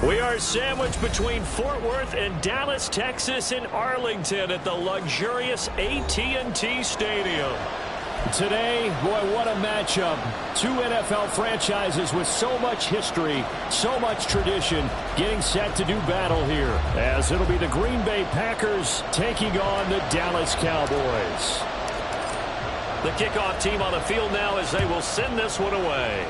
We are sandwiched between Fort Worth and Dallas, Texas, and Arlington at the luxurious AT&T Stadium. Today, boy, what a matchup. Two NFL franchises with so much history, so much tradition, getting set to do battle here, as it'll be the Green Bay Packers taking on the Dallas Cowboys. The kickoff team on the field now as they will send this one away.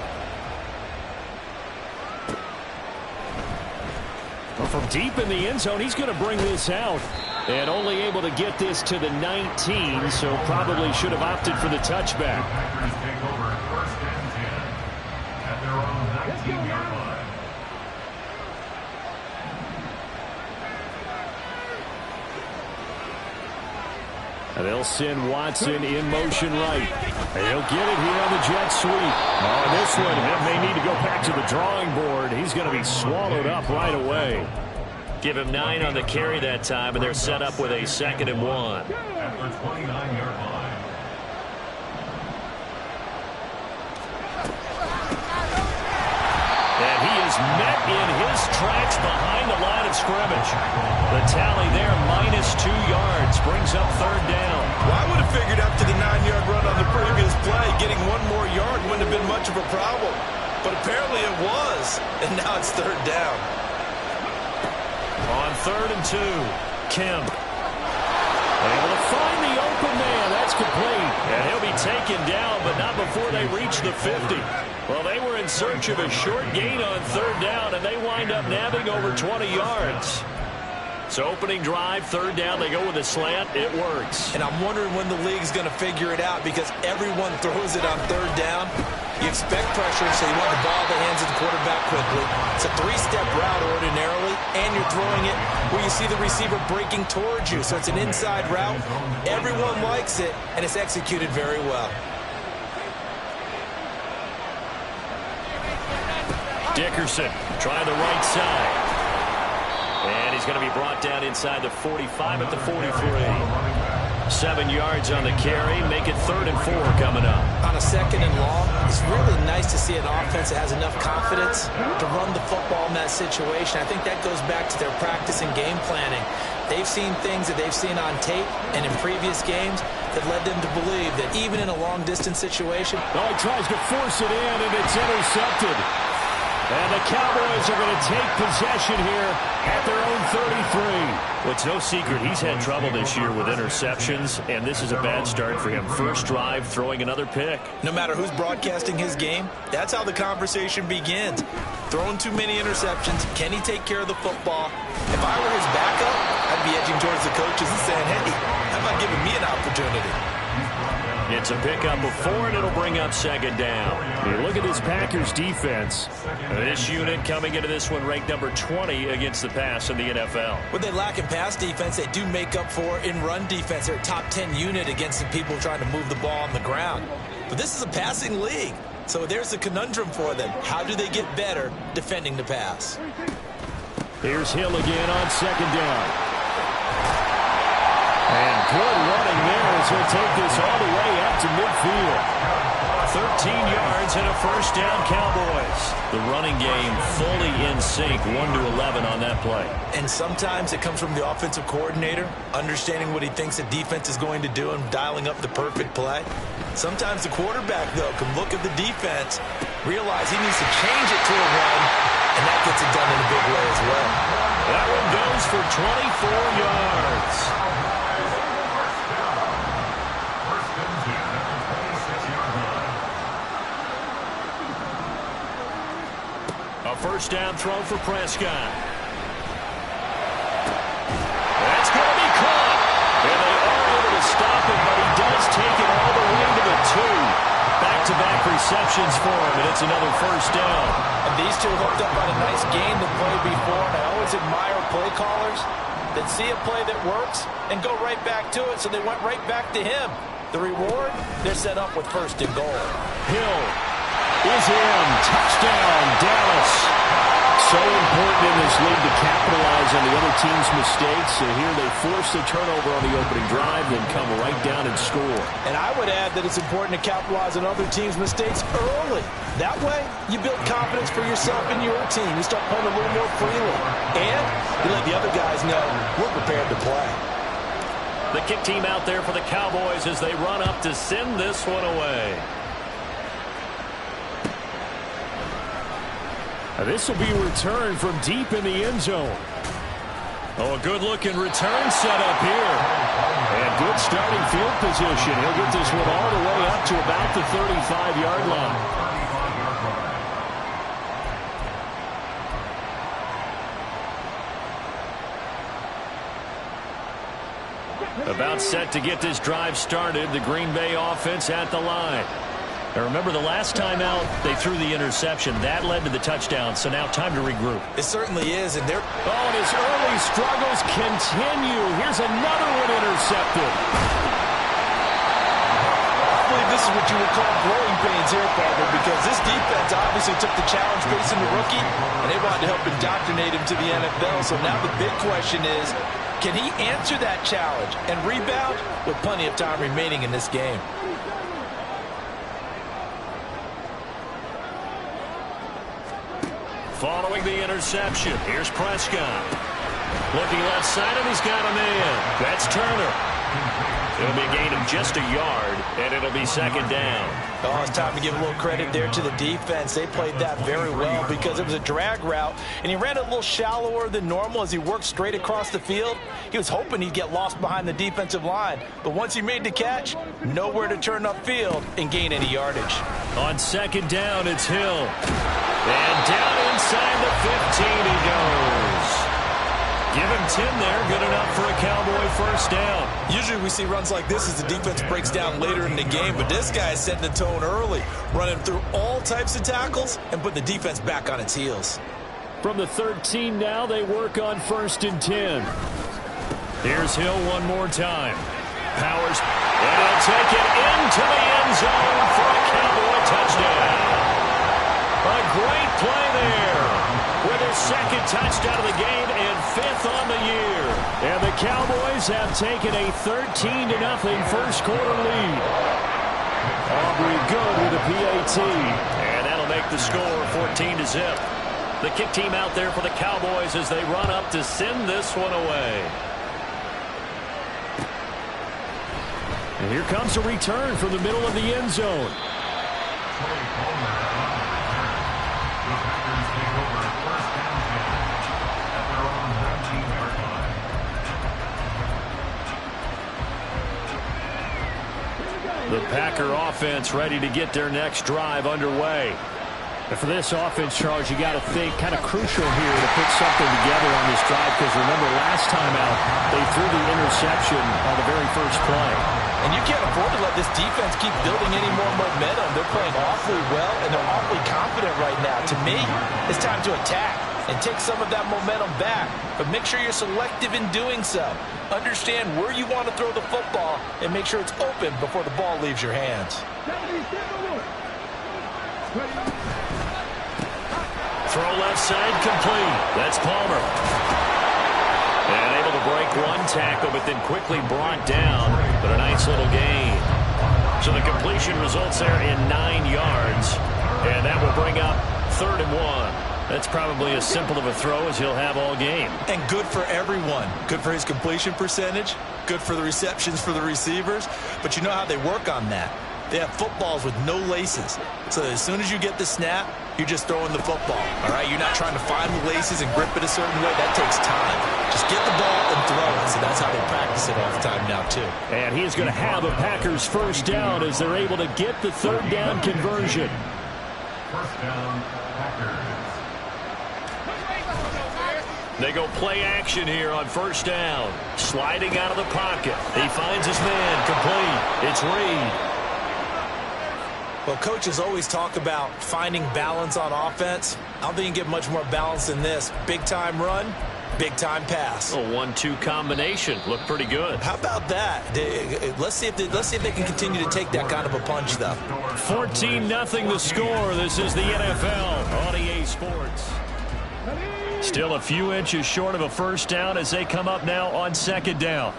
From deep in the end zone, he's going to bring this out. And only able to get this to the 19, so probably should have opted for the touchback. Packers take over first and 10 at their own 19-yard line. And they'll send Watson in motion right. And he'll get it here on the jet sweep. Oh, this one, it may need to go back to the drawing board. He's going to be swallowed up right away. Give him 9 on the carry that time, and they're set up with a 2nd and 1. At the 29-yard line. And he is met in his tracks behind the line of scrimmage. The tally there, -2 yards, brings up 3rd down. Well, I would have figured after the 9-yard run on the previous play, getting 1 more yard wouldn't have been much of a problem. But apparently it was, and now it's 3rd down. On 3rd and 2, Kim. Able to find the open man. That's complete. And he'll be taken down, but not before they reach the 50. Well, they were in search of a short gain on 3rd down, and they wind up nabbing over 20 yards. So opening drive, 3rd down, they go with a slant. It works. And I'm wondering when the league's going to figure it out because everyone throws it on 3rd down. You expect pressure, so you want the ball in the hands of the quarterback quickly. It's a 3-step route ordinarily, and you're throwing it where you see the receiver breaking towards you. So it's an inside route. Everyone likes it, and it's executed very well. Dickerson trying the right side. And he's going to be brought down inside the 45 at the 43. 7 yards on the carry. Make it 3rd and 4 coming up. On a 2nd and long, it's really nice to see an offense that has enough confidence to run the football in that situation. I think that goes back to their practice and game planning. They've seen things that they've seen on tape and in previous games that led them to believe that even in a long-distance situation. Oh, he tries to force it in, and it's intercepted. And the Cowboys are going to take possession here at their own 33. Well, it's no secret he's had trouble this year with interceptions, and this is a bad start for him. First drive, throwing another pick. No matter who's broadcasting his game, that's how the conversation begins. Throwing too many interceptions. Can he take care of the football? If I were his backup, I'd be edging towards the coaches and saying, hey, how about giving me an opportunity? It's a pickup of 4, and it'll bring up 2nd down. You look at this Packers defense. This unit coming into this one ranked number 20 against the pass in the NFL. What they lack in pass defense, they do make up for in run defense. They're a top 10 unit against the people trying to move the ball on the ground. But this is a passing league, so there's a conundrum for them. How do they get better defending the pass? Here's Hill again on 2nd down. And good running there as he'll take this all the way up to midfield. 13 yards and a 1st down, Cowboys. The running game fully in sync, 1-11 on that play. And sometimes it comes from the offensive coordinator, understanding what he thinks the defense is going to do and dialing up the perfect play. Sometimes the quarterback, though, can look at the defense, realize he needs to change it to a run, and that gets it done in a big way as well. That one goes for 24 yards. A 1st down throw for Prescott. That's going to be caught. And they are able to stop him, but he does take it all the way to the 2. Back-to-back receptions for him, and it's another 1st down. And these two hooked up on a nice game that played before, and I always admire play callers that see a play that works and go right back to it, so they went right back to him. The reward, they're set up with 1st and goal. Hill is in. Touchdown, Dallas. So important in this league to capitalize on the other team's mistakes. And here they force the turnover on the opening drive, then come right down and score. And I would add that it's important to capitalize on other teams' mistakes early. That way, you build confidence for yourself and your team. You start playing a little more freely. And you let the other guys know we're prepared to play. The kick team out there for the Cowboys as they run up to send this one away. This will be returned from deep in the end zone. Oh, a good-looking return set up here. And good starting field position. He'll get this one all the way up to about the 35-yard line. About set to get this drive started. The Green Bay offense at the line. Now remember, the last time out, they threw the interception. That led to the touchdown, so now time to regroup. It certainly is, and they're... Oh, and his early struggles continue. Here's another one intercepted. I believe this is what you would call growing pains here, partner, because this defense obviously took the challenge facing the rookie, and they wanted to help indoctrinate him to the NFL. So now the big question is, can he answer that challenge and rebound with plenty of time remaining in this game? Following the interception, here's Prescott. Looking left side, and he's got a man. That's Turner. It'll be a gain of just a yard, and it'll be second down. Oh, it's time to give a little credit there to the defense. They played that very well because it was a drag route, and he ran it a little shallower than normal as he worked straight across the field. He was hoping he'd get lost behind the defensive line, but once he made the catch, nowhere to turn upfield and gain any yardage. On second down, it's Hill. And down inside the 15 he goes. Give him 10 there. Good enough for a Cowboy first down. Usually we see runs like this as the defense breaks down later in the game, but this guy is setting the tone early, running through all types of tackles and put the defense back on its heels. From the 13 now, they work on 1st and 10. Here's Hill one more time. Powers, and he'll take it into the end zone for a Cowboy touchdown. A great play there with his second touchdown of the game and 5th on the year. And the Cowboys have taken a 13-0 first quarter lead. Aubrey good with a PAT. And that'll make the score 14-0. The kick team out there for the Cowboys as they run up to send this one away. And here comes a return from the middle of the end zone. The Packer offense ready to get their next drive underway. And for this offense, Charles, you got to think kind of crucial here to put something together on this drive, because remember last time out they threw the interception on the very first play. And you can't afford to let this defense keep building any more momentum. They're playing awfully well, and they're awfully confident right now. To me, it's time to attack and take some of that momentum back. But make sure you're selective in doing so. Understand where you want to throw the football and make sure it's open before the ball leaves your hands. Throw left side complete. That's Palmer. And able to break one tackle, but then quickly brought down. But a nice little gain. So the completion results there in 9 yards. And that will bring up 3rd and 1. That's probably as simple of a throw as he'll have all game. And good for everyone. Good for his completion percentage. Good for the receptions for the receivers. But you know how they work on that. They have footballs with no laces. So as soon as you get the snap, you're just throwing the football. All right? You're not trying to find the laces and grip it a certain way. That takes time. Just get the ball and throw it. So that's how they practice it all the time now, too. And he's going to have a Packers first down as they're able to get the 3rd down conversion. First down, Packers. They go play action here on 1st down. Sliding out of the pocket. He finds his man complete. It's Reed. Well, coaches always talk about finding balance on offense. I don't think you can get much more balance than this. Big-time run, big-time pass. A 1-2 combination. Looked pretty good. How about that? Let's see if they can continue to take that kind of a punch, though. 14-0 the score. This is the NFL on EA Sports. Still a few inches short of a first down as they come up now on second down.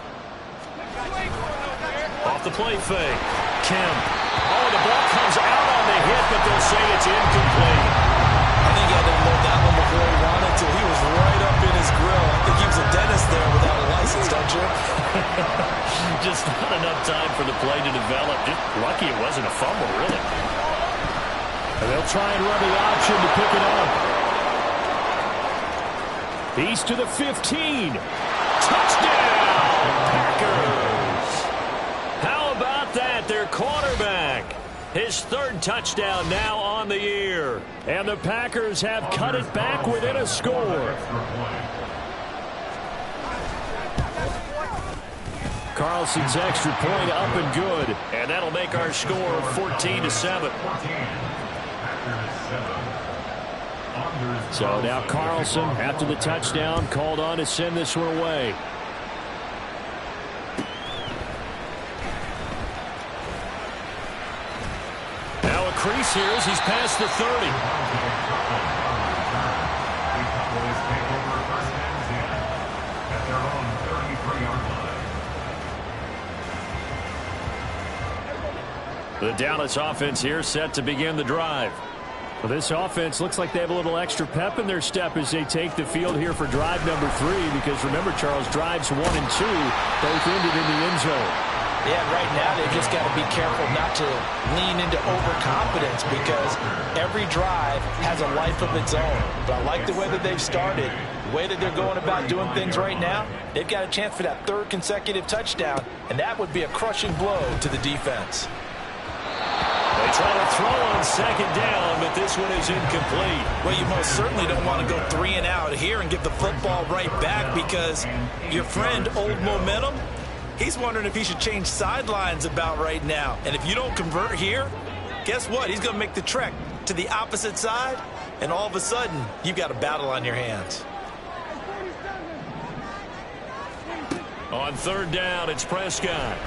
Off the play fake. Kim. Oh, the ball comes out on the hit, but they'll say it's incomplete. I think he had to unload that one before he wanted to. He was right up in his grill. I think he was a dentist there without a license, don't you? Just not enough time for the play to develop. Just lucky it wasn't a fumble, really. And they'll try and run the option to pick it up. He's to the 15. Touchdown, Packers. How about that? Their quarterback. His third touchdown now on the year. And the Packers have cut it back within a score. Carlson's extra point up and good. And that'll make our score 14-7. So now Carlson, after the touchdown, called on to send this one away. Now a crease here as he's past the 30. The Dallas offense here set to begin the drive. Well, this offense looks like they have a little extra pep in their step as they take the field here for drive number 3. Because remember, Charles, drives 1 and 2 both ended in the end zone. Yeah, right now they've just got to be careful not to lean into overconfidence because every drive has a life of its own. But I like the way that they've started, the way that they're going about doing things right now. They've got a chance for that 3rd consecutive touchdown, and that would be a crushing blow to the defense. They try to throw on second down, but this one is incomplete. Well, you most certainly don't want to go 3 and out here and give the football right back because your friend, Old Momentum, he's wondering if he should change sidelines about right now. And if you don't convert here, guess what? He's going to make the trek to the opposite side, and all of a sudden, you've got a battle on your hands. On third down, it's Prescott.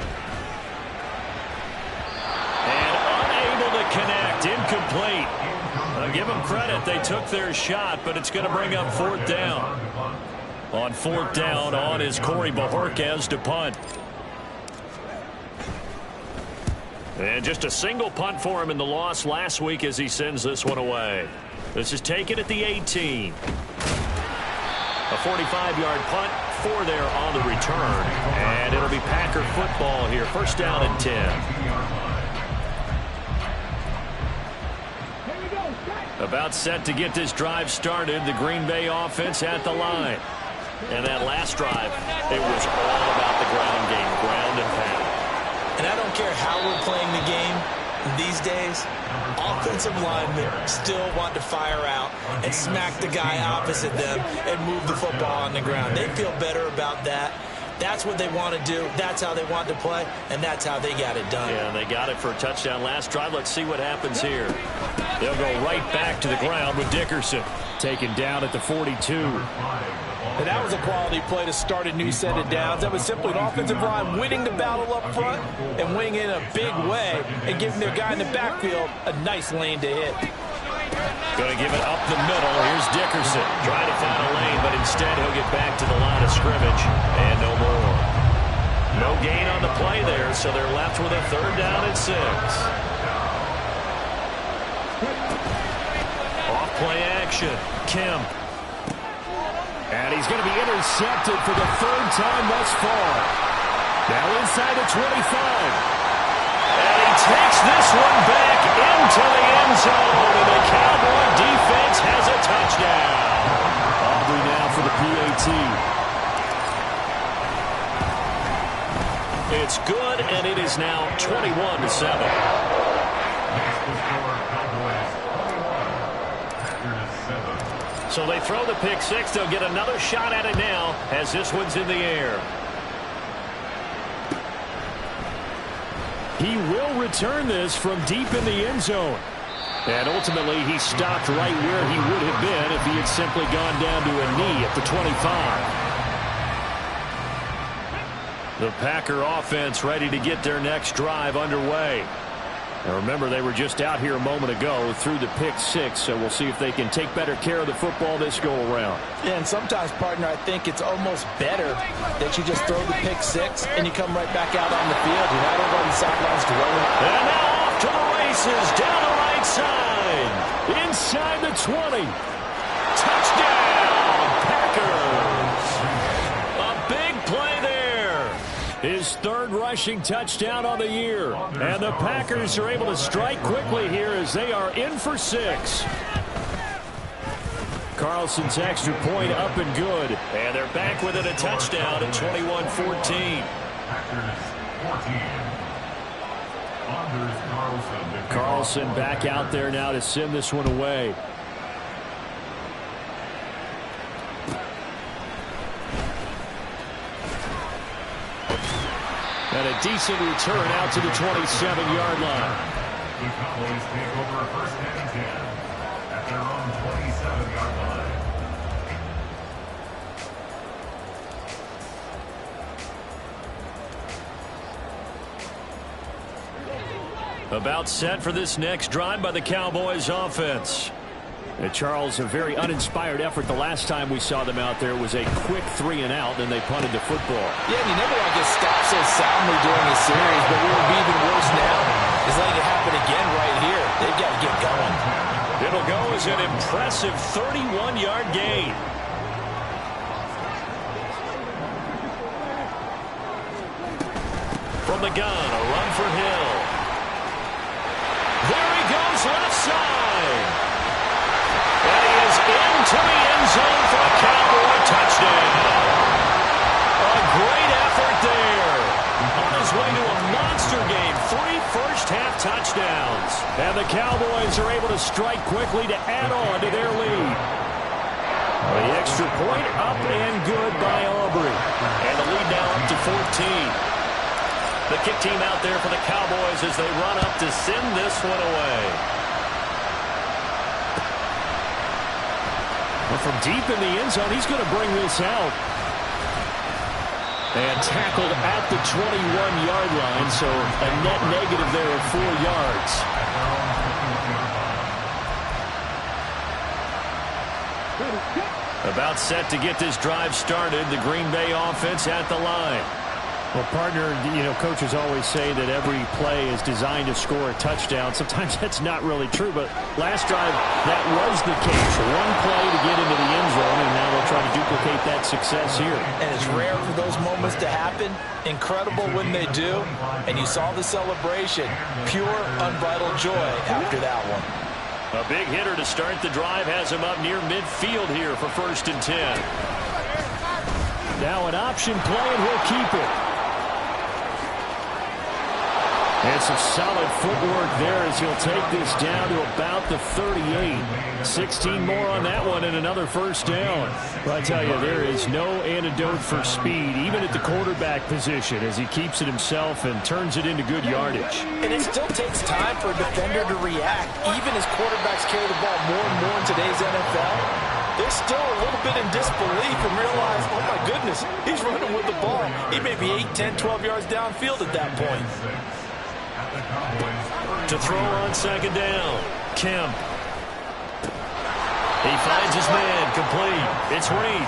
And unable to connect, incomplete. I'll give them credit. They took their shot, but it's going to bring up 4th down. On 4th down, on is Corey Bojorquez to punt. And just a single punt for him in the loss last week as he sends this one away. This is taken at the 18. A 45-yard punt, 4 there on the return. And it'll be Packer football here. First down and 10. About set to get this drive started. The Green Bay offense at the line. And that last drive, it was all about the ground game, ground and pound. And I don't care how we're playing the game these days, offensive linemen still want to fire out and smack the guy opposite them and move the football on the ground. They feel better about that. That's what they want to do. That's how they want to play, and that's how they got it done. Yeah, they got it for a touchdown last drive. Let's see what happens here. They'll go right back to the ground with Dickerson. Taken down at the 42. And that was a quality play to start a new set of downs. That was simply an offensive line winning the battle up front and winning in a big way and giving their guy in the backfield a nice lane to hit. Going to give it up the middle. Here's Dickerson. Trying to find a lane, but instead he'll get back to the line of scrimmage. And no more. No gain on the play there, so they're left with a 3rd down and 6. Off play action. Kim. And he's going to be intercepted for the 3rd time thus far. Now inside the 25. And he takes this one back into the end zone. And the Cowboy defense has a touchdown. Aubrey now for the PAT. It's good, and it is now 21-7. So they throw the pick 6. They'll get another shot at it now as this one's in the air. He will return this from deep in the end zone. And ultimately, he stopped right where he would have been if he had simply gone down to a knee at the 25. The Packer offense ready to get their next drive underway. And remember, they were just out here a moment ago through the pick six, so we'll see if they can take better care of the football this go-around. Yeah, and sometimes, partner, I think it's almost better that you just throw the pick six and you come right back out on the field. You're not over on the sidelines dwelling. And now off to the races, down the right side. Inside the 20. Touchdown, Packers. A big play there. His third rushing touchdown on the year. And the Packers are able to strike quickly here as they are in for 6. Carlson's extra point up and good. And they're back within a touchdown at 21-14. Carlson back out there now to send this one away. And a decent return out to the 27-yard line. The Cowboys take over first and 10 at their own 27-yard line. About set for this next drive by the Cowboys offense. And Charles, a very uninspired effort. The last time we saw them out there was a quick 3 and out, and they punted the football. Yeah, and you never want to get stopped so soundly during a series, but what would be even worse now is letting it happen again right here. They've got to get going. It'll go as an impressive 31-yard gain. From the gun, a run for Hill. There he goes, left side. And he is into the end zone for a Cowboy touchdown. A great effort there. On his way to a monster game. 3 first-half touchdowns. And the Cowboys are able to strike quickly to add on to their lead. The extra point up and good by Aubrey. And the lead now up to 14. The kick team out there for the Cowboys as they run up to send this one away. Well, from deep in the end zone, he's going to bring this out. And tackled at the 21-yard line, so a net negative there of 4 yards. About set to get this drive started, the Green Bay offense at the line. Well, partner, you know, coaches always say that every play is designed to score a touchdown. Sometimes that's not really true, but last drive, that was the case. One play to get into the end zone, and now they'll try to duplicate that success here. And it's rare for those moments to happen. Incredible when they do. And you saw the celebration. Pure, unbridled joy after that one. A big hitter to start the drive has him up near midfield here for 1st and 10. Now an option play, and he'll keep it. And some solid footwork there as he'll take this down to about the 38. 16 more on that one and another first down. Well, I tell you, there is no antidote for speed, even at the quarterback position, as he keeps it himself and turns it into good yardage. And it still takes time for a defender to react. Even as quarterbacks carry the ball more and more in today's NFL, they're still a little bit in disbelief and realize, oh my goodness, he's running with the ball. He may be 8, 10, 12 yards downfield at that point. To throw on 2nd down, Kemp. He finds his man, complete. It's Reed.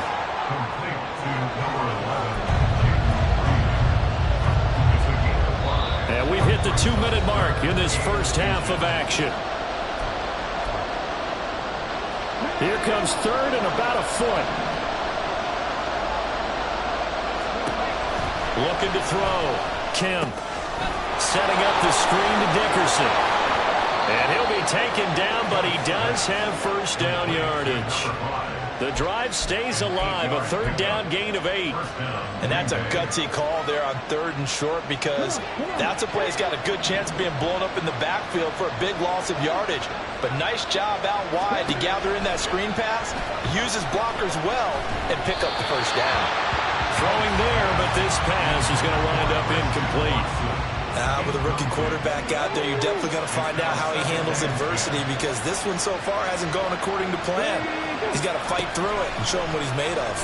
Complete to number 11. And we've hit the 2-minute mark in this first half of action. Here comes 3rd and about a foot. Looking to throw, Kemp. Setting up the screen to Dickerson. And he'll be taken down, but he does have first down yardage. The drive stays alive, a 3rd down gain of 8. And that's a gutsy call there on 3rd and short, because that's a play that's got a good chance of being blown up in the backfield for a big loss of yardage. But nice job out wide to gather in that screen pass, use his blockers well, and pick up the first down. Throwing there, but this pass is going to wind up incomplete. With a rookie quarterback out there, you're definitely going to find out how he handles adversity, because this one so far hasn't gone according to plan. He's got to fight through it and show him what he's made of.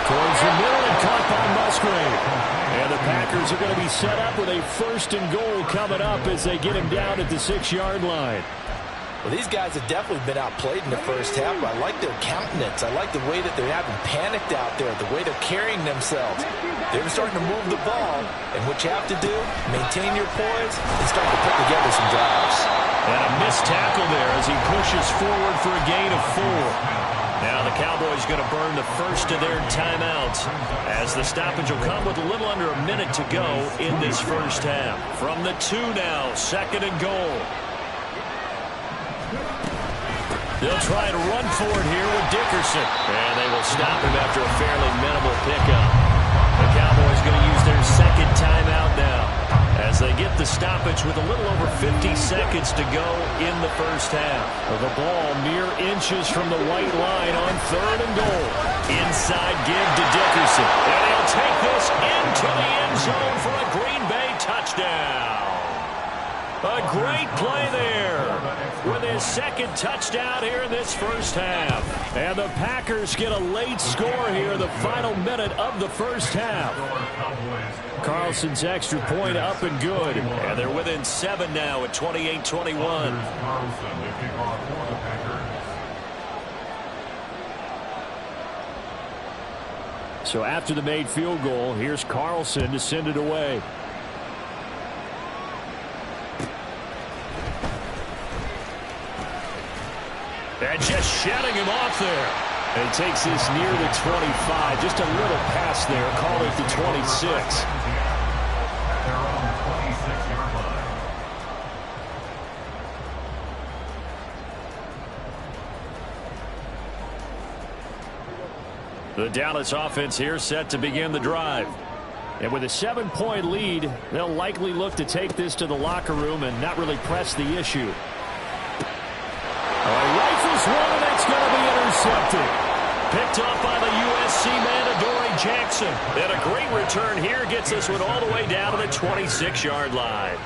Towards the middle and caught by Musgrave. And the Packers are going to be set up with a 1st and goal coming up as they get him down at the 6-yard line. Well, these guys have definitely been outplayed in the first half, but I like their countenance. I like the way that they're having panicked out there, the way they're carrying themselves. They're starting to move the ball, and what you have to do, maintain your poise and start to put together some drives. And a missed tackle there as he pushes forward for a gain of 4. Now the Cowboys going to burn the first of their timeouts as the stoppage will come with a little under a minute to go in this first half. From the 2 now, 2nd and goal. They'll try to run for it here with Dickerson. And they will stop him after a fairly minimal pickup. The Cowboys going to use their 2nd timeout now as they get the stoppage with a little over 50 seconds to go in the first half. The ball mere inches from the white line on 3rd and goal. Inside give to Dickerson. And he'll take this into the end zone for a Green Bay touchdown. A great play there with his 2nd touchdown here in this first half. And the Packers get a late score here, the final minute of the first half. Carlson's extra point up and good. And they're within 7 now at 28-21. So after the made field goal, here's Carlson to send it away. And just shutting him off there. And he takes this near the 25. Just a little pass there. Call it the 26. The Dallas offense here set to begin the drive. And with a 7-point lead, they'll likely look to take this to the locker room and not really press the issue. Rifles one, and it's going to be intercepted. Picked up by the USC man, Adoree Jackson. And a great return here gets this one all the way down to the 26-yard line.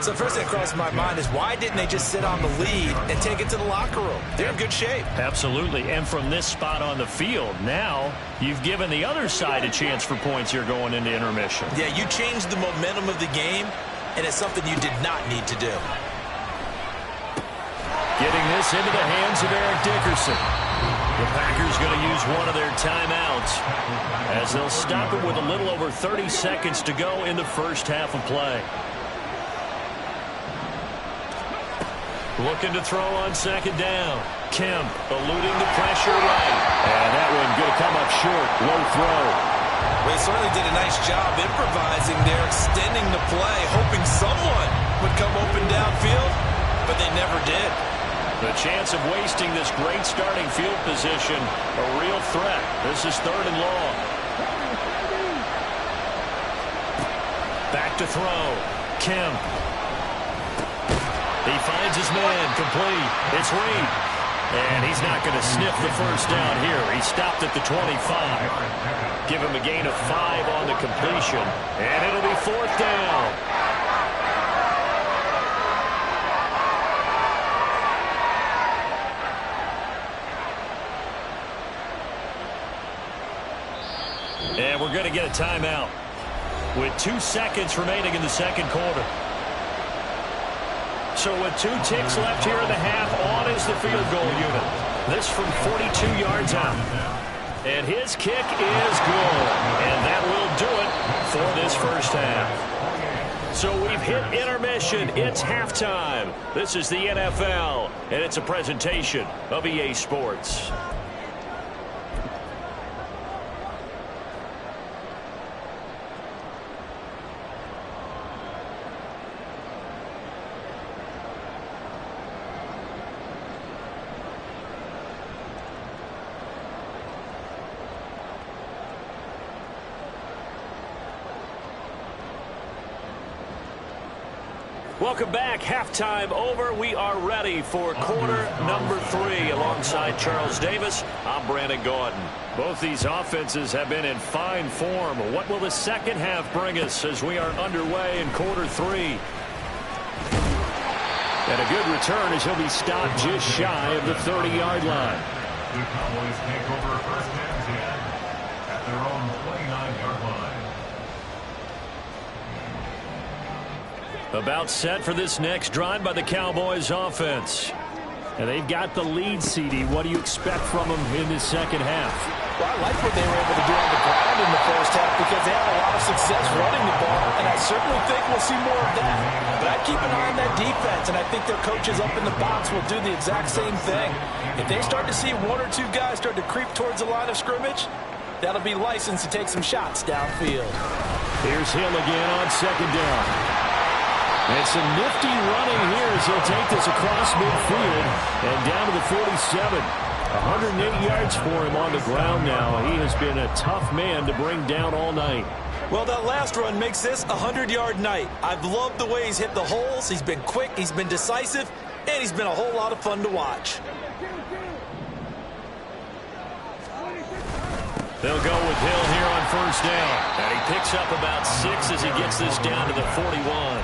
So first thing that crossed my mind is why didn't they just sit on the lead and take it to the locker room? They're in good shape. Absolutely. And from this spot on the field, now you've given the other side a chance for points here going into intermission. Yeah, you changed the momentum of the game, and it's something you did not need to do. Getting this into the hands of Eric Dickerson. The Packers going to use one of their timeouts as they'll stop it with a little over 30 seconds to go in the first half of play. Looking to throw on 2nd down. Kemp eluding the pressure right. And that one going to come up short. Low throw. Well, he certainly did a nice job improvising there, extending the play, hoping someone would come open downfield, but they never did. The chance of wasting this great starting field position, a real threat. This is 3rd and long. Back to throw. Kemp. He finds his man, complete. It's Reed. And he's not going to sniff the first down here. He stopped at the 25. Give him a gain of 5 on the completion. And it'll be 4th down. And we're going to get a timeout with 2 seconds remaining in the 2nd quarter. So with 2 ticks left here in the half, on is the field goal unit. This from 42 yards out. And his kick is good. And that will do it for this first half. So we've hit intermission. It's halftime. This is the NFL, and it's a presentation of EA Sports. Welcome back. Halftime over. We are ready for quarter number 3. Alongside Charles Davis, I'm Brandon Gaudin. Both these offenses have been in fine form. What will the second half bring us as we are underway in quarter 3? And a good return as he'll be stopped just shy of the 30-yard line. The Cowboys take over 1st and 10 at their own 29-yard line. About set for this next drive by the Cowboys offense. And they've got the lead, CD. What do you expect from them in this second half? Well, I like what they were able to do on the ground in the first half because they had a lot of success running the ball, and I certainly think we'll see more of that. But I keep an eye on that defense, and I think their coaches up in the box will do the exact same thing. If they start to see one or two guys start to creep towards the line of scrimmage, that'll be licensed to take some shots downfield. Here's Hill again on second down. And some nifty running here as he'll take this across midfield and down to the 47. 108 yards for him on the ground now. He has been a tough man to bring down all night. Well, that last run makes this a 100-yard night. I've loved the way he's hit the holes. He's been quick, he's been decisive, and he's been a whole lot of fun to watch. They'll go with Hill here on first down. And he picks up about 6 as he gets this down to the 41.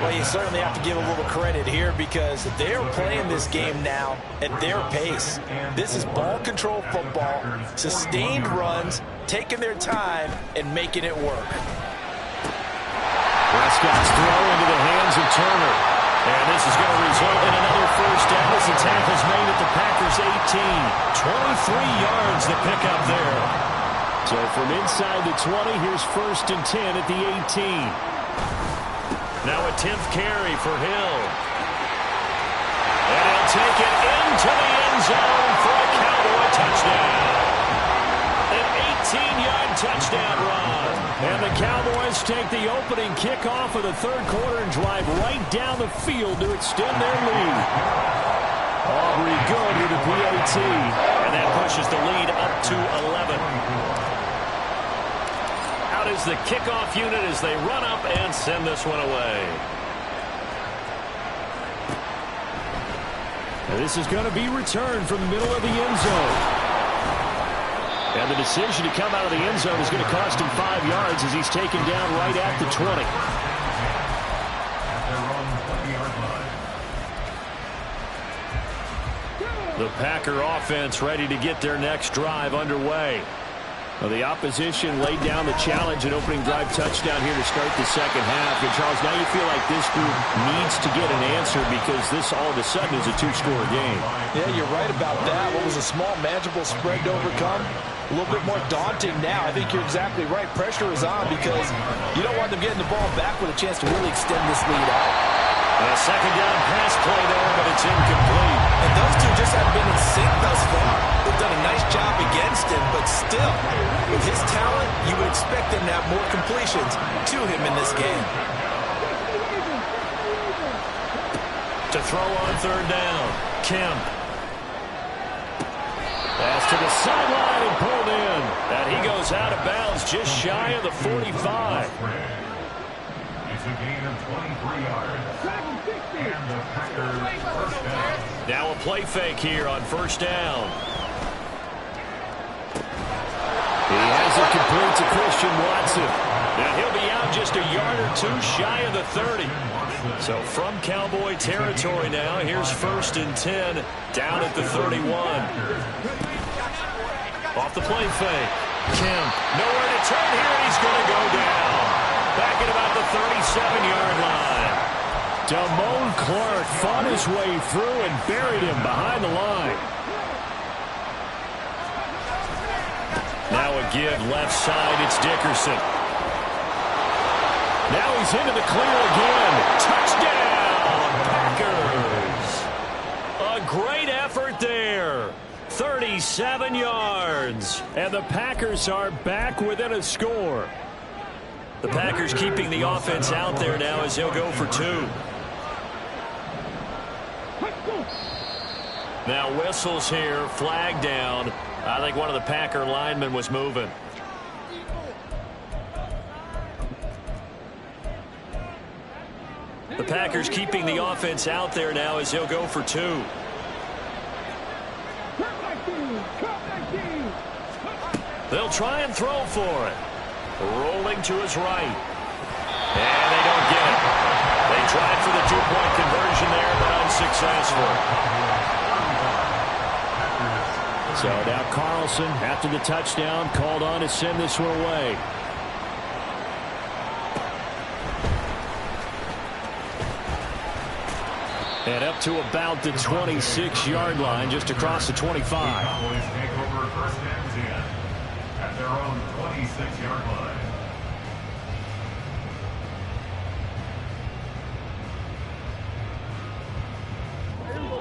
Well, you certainly have to give a little credit here because they're playing this game now at their pace. This is ball control football, sustained runs, taking their time, and making it work. Prescott's throw into the hands of Turner. And this is going to result in another first down as the tackle's made at the Packers' 18. 23 yards the pickup there. So from inside the 20, here's first and 10 at the 18. Now a 10th carry for Hill. And he'll take it into the end zone for a Cowboy touchdown. An 18-yard touchdown run. And the Cowboys take the opening kickoff of the third quarter and drive right down the field to extend their lead. Aubrey good with the PAT. And that pushes the lead up to 11. Out is the kickoff unit as they run up and send this one away. And this is going to be returned from the middle of the end zone. And the decision to come out of the end zone is going to cost him 5 yards as he's taken down right at the 20. The Packer offense ready to get their next drive underway. Well, the opposition laid down the challenge and opening drive touchdown here to start the second half. And, Charles, now you feel like this group needs to get an answer because this all of a sudden is a two-score game. Yeah, you're right about that. What was a small, manageable spread to overcome? A little bit more daunting now. I think you're exactly right. Pressure is on because you don't want them getting the ball back with a chance to really extend this lead out. And a second down pass play there, but it's incomplete. And those two just haven't been in sync thus far. They've done a nice job against him, but still, with his talent, you would expect them to have more completions to him in this game. To throw on third down, Kemp. Pass to the sideline and pulled in. And he goes out of bounds just shy of the 45. It's a gain of 23 yards. And the Packers first down. Now a play fake here on first down. He has it complete to Christian Watson. Now he'll be out just a yard or two shy of the 30. So from Cowboy territory now, here's first and 10 down at the 31. Off the play fake. Kemp, nowhere to turn here, and he's going to go down. Back at about the 37-yard line. Damone Clark fought his way through and buried him behind the line. Now a give left side, it's Dickerson. Now he's into the clear again. Touchdown, Packers. A great effort there. 37 yards. And the Packers are back within a score. The Packers keeping the offense out there now as they'll go for 2. Now whistles here, flag down. I think one of the Packer linemen was moving. The Packers keeping the offense out there now as they'll go for 2. They'll try and throw for it. Rolling to his right. And they don't get it. They tried for the 2-point conversion there, but unsuccessful. So now Carlson, after the touchdown, called on to send this one away. And up to about the 26-yard line, just across the 25. Cowboys take over first and 10 at their own 26-yard line.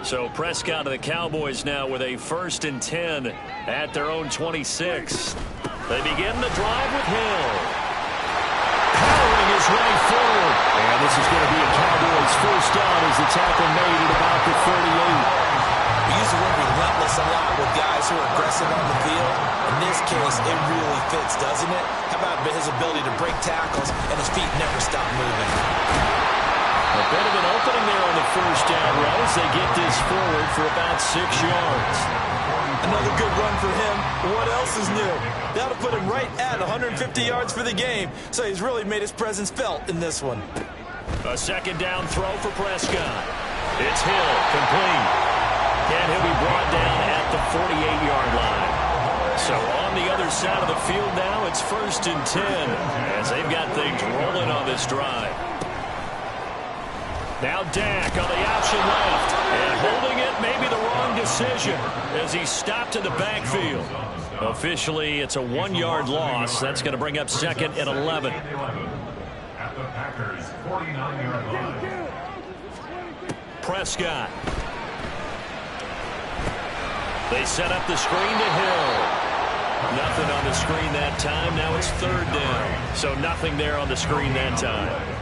So Prescott of the Cowboys now with a 1st and 10 at their own 26. They begin the drive with Hill. Powering his way forward. And this is going to be a Cowboys first down as the tackle made at about the 38. We use the word relentless a lot with guys who are aggressive on the field. In this case, it really fits, doesn't it? How about his ability to break tackles and his feet never stop moving? A bit of an opening there on the first down run as they get this forward for about 6 yards. Another good run for him. What else is new? That'll put him right at 150 yards for the game. So he's really made his presence felt in this one. A 2nd down throw for Prescott. It's Hill, complete. And he'll be brought down at the 48-yard line. So on the other side of the field now, it's 1st and 10 as they've got things rolling on this drive. Now Dak on the option left. And holding it, maybe the wrong decision as he stopped in the backfield. Officially, it's a 1-yard loss. That's going to bring up 2nd and 11. At the Packers' 49-yard line. Prescott. They set up the screen to Hill. Nothing on the screen that time. Now it's 3rd down. So nothing there on the screen that time.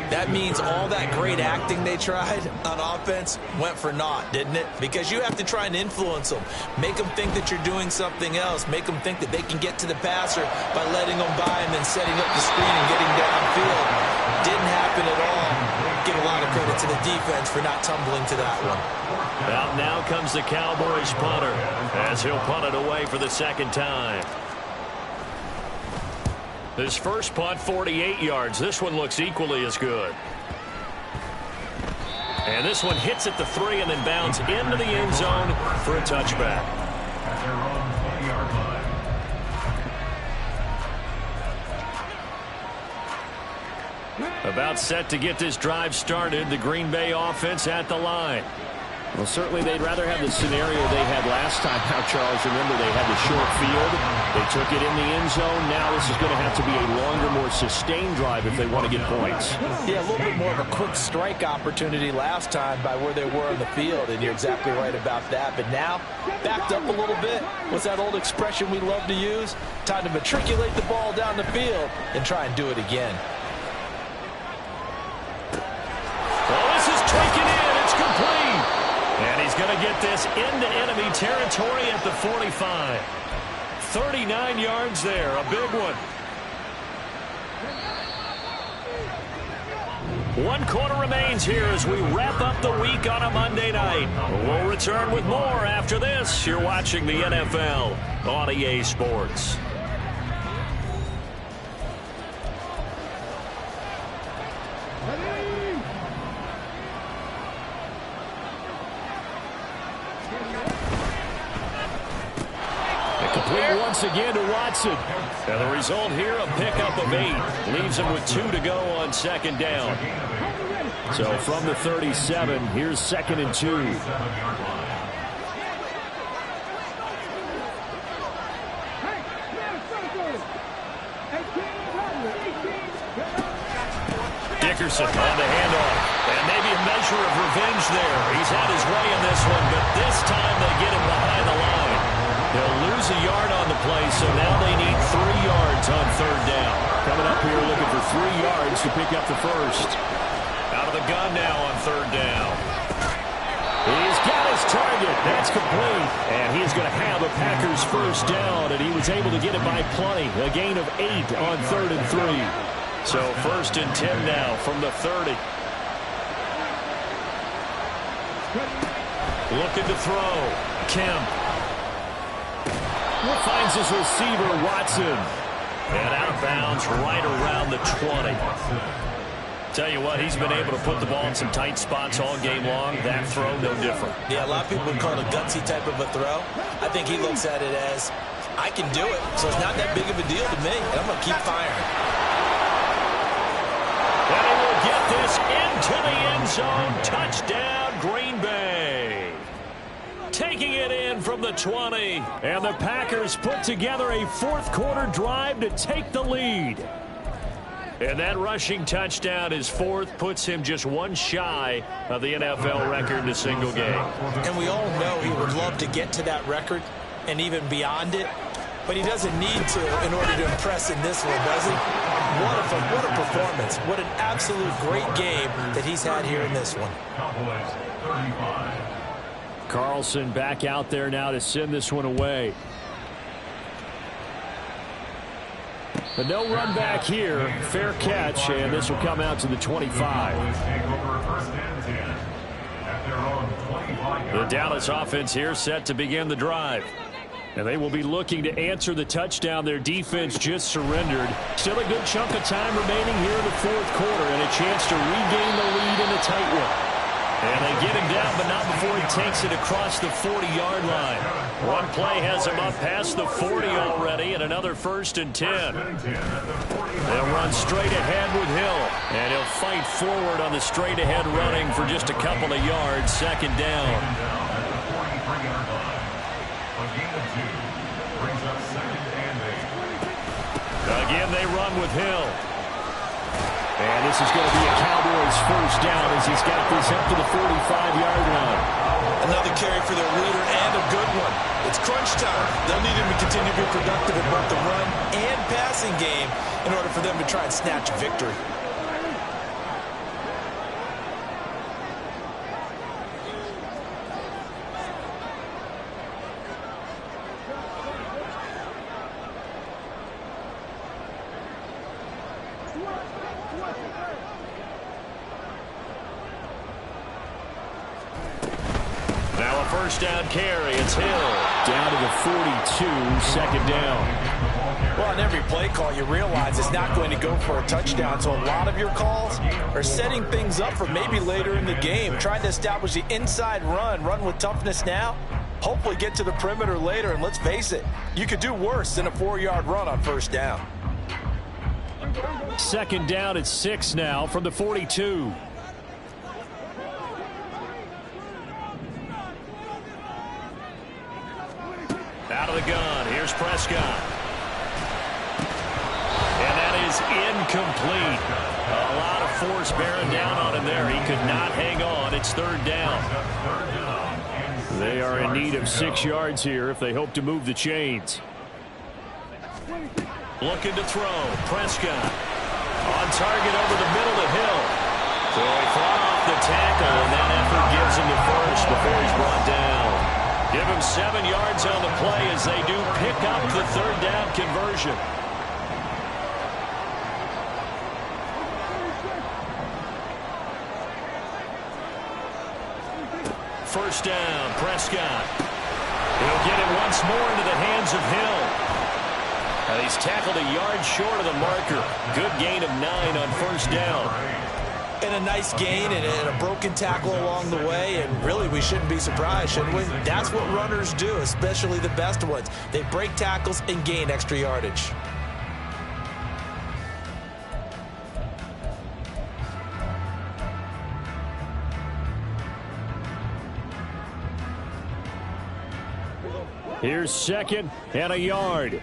That means all that great acting they tried on offense went for naught, didn't it? Because you have to try and influence them. Make them think that you're doing something else. Make them think that they can get to the passer by letting them by and then setting up the screen and getting downfield. Didn't happen at all. Give a lot of credit to the defense for not tumbling to that one. Out now comes the Cowboys punter as he'll punt it away for the 2nd time. His first punt, 48 yards. This one looks equally as good. And this one hits at the 3 and then bounds into the end zone for a touchback. At their own 20-yard line. About set to get this drive started. The Green Bay offense at the line. Well, certainly they'd rather have the scenario they had last time. Now, Charles, remember they had the short field. They took it in the end zone. Now this is going to have to be a longer, more sustained drive if they want to get points. Yeah, a little bit more of a quick strike opportunity last time by where they were on the field, and you're exactly right about that. But now, backed up a little bit. What's that old expression we love to use? Time to matriculate the ball down the field and try and do it again. Well, this is taken in. It's complete. And he's going to get this into enemy territory at the 45. 39 yards there, a big one. 1 quarter remains here as we wrap up the week on a Monday night. We'll return with more after this. You're watching the NFL on EA Sports. Complete once again to Watson. And the result here, a pickup of 8. Leaves him with 2 to go on 2nd down. So from the 37, here's 2nd and 2. Dickerson on the handoff. And maybe a measure of revenge there. He's had his way in this one, but this time they get him behind the line. They'll lose a yard on the play, so now they need 3 yards on 3rd down. Coming up here looking for 3 yards to pick up the first. Out of the gun now on 3rd down. He's got his target. That's complete. And he's going to have a Packers first down, and he was able to get it by plenty. A gain of 8 on 3rd and 3. So 1st and 10 now from the 30. Looking to throw. Kemp. Finds his receiver, Watson. And outbounds right around the 20. Tell you what, he's been able to put the ball in some tight spots all game long. That throw, no different. Yeah, a lot of people would call it a gutsy type of a throw. I think he looks at it as, I can do it, so it's not that big of a deal to me, and I'm going to keep firing. And he will get this into the end zone. Touchdown, Green Bay. Taking it in from the 20. And the Packers put together a fourth-quarter drive to take the lead. And that rushing touchdown, his fourth, puts him just one shy of the NFL record in a single game. And we all know he would love to get to that record and even beyond it, but he doesn't need to in order to impress in this one, does he? What a performance. What an absolute great game that he's had here in this one. Cowboys 35. Carlson back out there now to send this one away. But no run back here. Fair catch, and this will come out to the 25. The Dallas offense here set to begin the drive. And they will be looking to answer the touchdown their defense just surrendered. Still a good chunk of time remaining here in the fourth quarter, and a chance to regain the lead in a tight one. And they get him down, but not before he takes it across the 40-yard line. One play has him up past the 40 already, and another 1st and 10. They'll run straight ahead with Hill, and he'll fight forward on the straight-ahead running for just a couple of yards. 2nd down. Again, they run with Hill. And this is going to be a Cowboys 1st down as he's got this up to the 45-yard line. Another carry for their leader and a good one. It's crunch time. They'll need him to continue to be productive in both the run and passing game in order for them to try and snatch a victory. Now a 1st down carry. It's Hill. Down to the 42, 2nd down. Well, on every play call, you realize it's not going to go for a touchdown. So a lot of your calls are setting things up for maybe later in the game, trying to establish the inside run with toughness now, hopefully get to the perimeter later. And let's face it, you could do worse than a 4-yard run on 1st down. 2nd down at 6 now from the 42. Out of the gun. Here's Prescott. And that is incomplete. A lot of force bearing down on him there. He could not hang on. It's 3rd down. They are in need of 6 yards here if they hope to move the chains. Looking to throw. Prescott. On target over the middle to Hill. So he fought off the tackle, and that effort gives him the 1st before he's brought down. Give him 7 yards on the play as they do pick up the 3rd down conversion. First down, Prescott. He'll get it once more into the hands of Hill. And he's tackled a yard short of the marker. Good gain of 9 on 1st down. And a nice gain and a broken tackle along the way, and really we shouldn't be surprised, should we? That's what runners do, especially the best ones. They break tackles and gain extra yardage. Here's 2nd and a yard.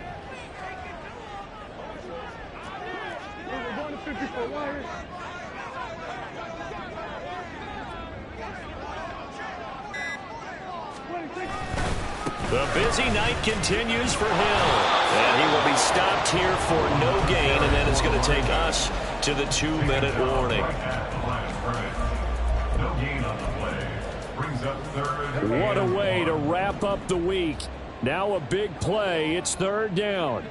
The busy night continues for Hill. And he will be stopped here for no gain, and then it's going to take us to the 2-minute warning. What a way to wrap up the week. Now a big play. It's 3rd down.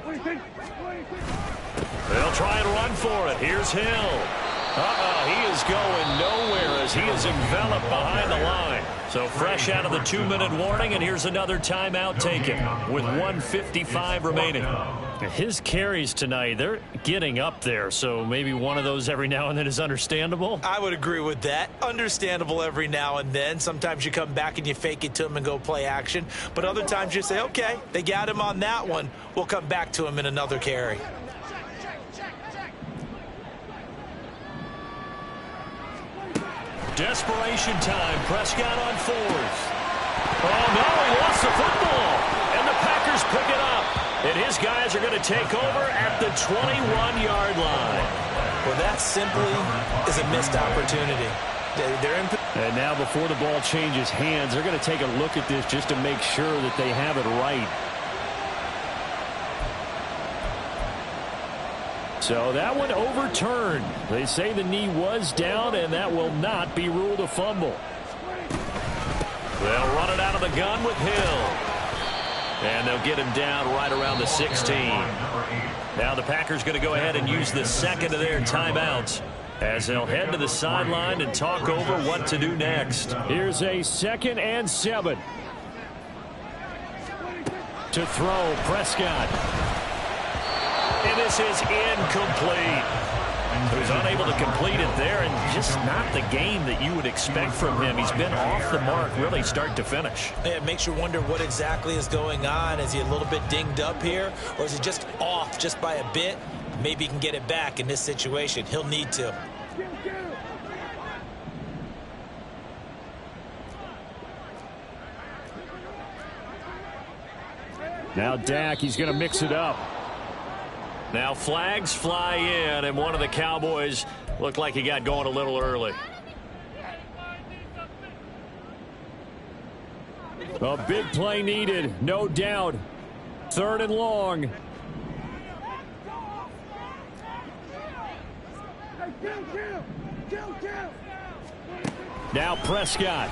They'll try and run for it. Here's Hill. He is going nowhere as he is enveloped behind the line. So fresh out of the 2-minute warning, and here's another timeout taken with 1:55 remaining. His carries tonight, they're getting up there, so maybe one of those every now and then is understandable. I would agree with that. Understandable every now and then. Sometimes you come back and you fake it to him and go play action. But other times you say, okay, they got him on that one. We'll come back to him in another carry. Desperation time. Prescott on fourth. Oh, no, he lost the football. And the Packers pick it up. And his guys are going to take over at the 21-yard line. Well, that simply is a missed opportunity. And now before the ball changes hands, they're going to take a look at this just to make sure that they have it right. So that one overturned. They say the knee was down, and that will not be ruled a fumble. They'll run it out of the gun with Hill. And they'll get him down right around the 16. Now the Packers going to go ahead and use the second of their timeouts as they'll head to the sideline and talk over what to do next. Here's a 2nd and 7. To throw, Prescott. And this is incomplete. He was unable to complete it there, and just not the game that you would expect from him. He's been off the mark really start to finish. It makes you wonder what exactly is going on. Is he a little bit dinged up here, or is he just off just by a bit? Maybe he can get it back in this situation. He'll need to. Now Dak, he's going to mix it up. Now flags fly in, and one of the Cowboys looked like he got going a little early. A big play needed, no doubt. 3rd and long. Now Prescott.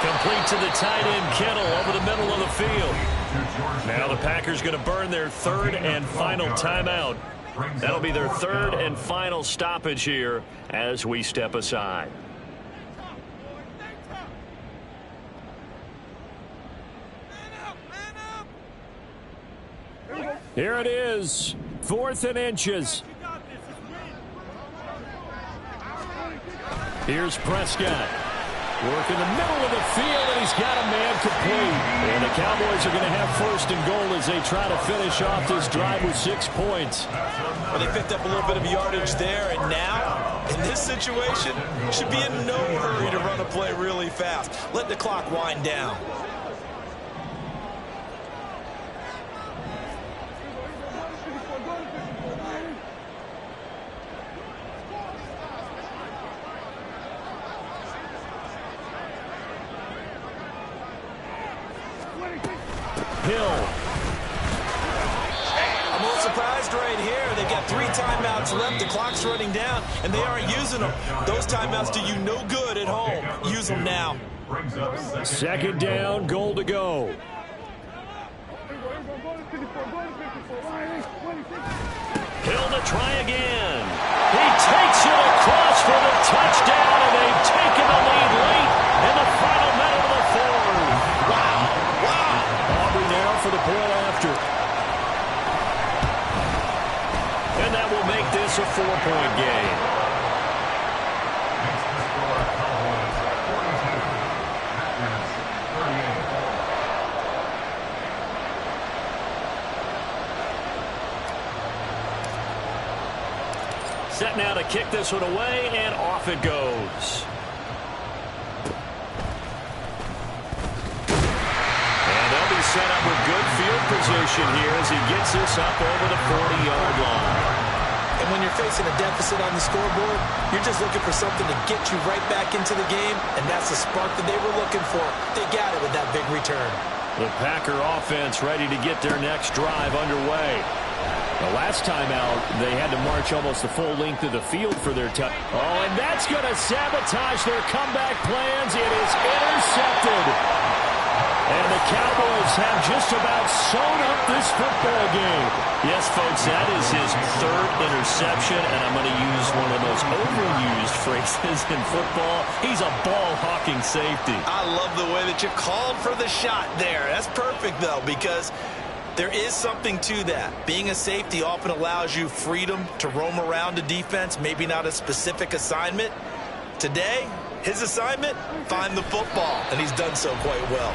Complete to the tight end Kittle over the middle of the field. Now the Packers going to burn their 3rd and final timeout. That'll be their 3rd and final stoppage here as we step aside. Here it is, 4th and inches. Here's Prescott. Work in the middle of the field, and he's got a man complete. And the Cowboys are going to have 1st and goal as they try to finish off this drive with 6 points. Well, they picked up a little bit of yardage there, and now, in this situation, should be in no hurry to run a play really fast. Let the clock wind down. Hill. I'm a little surprised right here. They've got 3 timeouts left. The clock's running down, and they aren't using them. Those timeouts do you no good at home. Use them now. 2nd down, goal to go. Hill to try again. He takes it across for the touchdown, and they've taken the lead late in the final minute of the 4th. Wow. Aubrey now for the point after. And that will make this a 4-point game. Set now to kick this one away, and off it goes. Set up with good field position here as he gets this up over the 40-yard line. And when you're facing a deficit on the scoreboard, you're just looking for something to get you right back into the game, and that's the spark that they were looking for. They got it with that big return. The Packer offense ready to get their next drive underway. The last time out, they had to march almost the full length of the field for their touch. Oh, and that's going to sabotage their comeback plans. It is intercepted. And the Cowboys have just about sewn up this football game. Yes, folks, that is his 3rd interception, and I'm going to use one of the most overused phrases in football. He's a ball-hawking safety. I love the way that you called for the shot there. That's perfect, though, because there is something to that. Being a safety often allows you freedom to roam around a defense, maybe not a specific assignment. Today, his assignment, find the football, and he's done so quite well.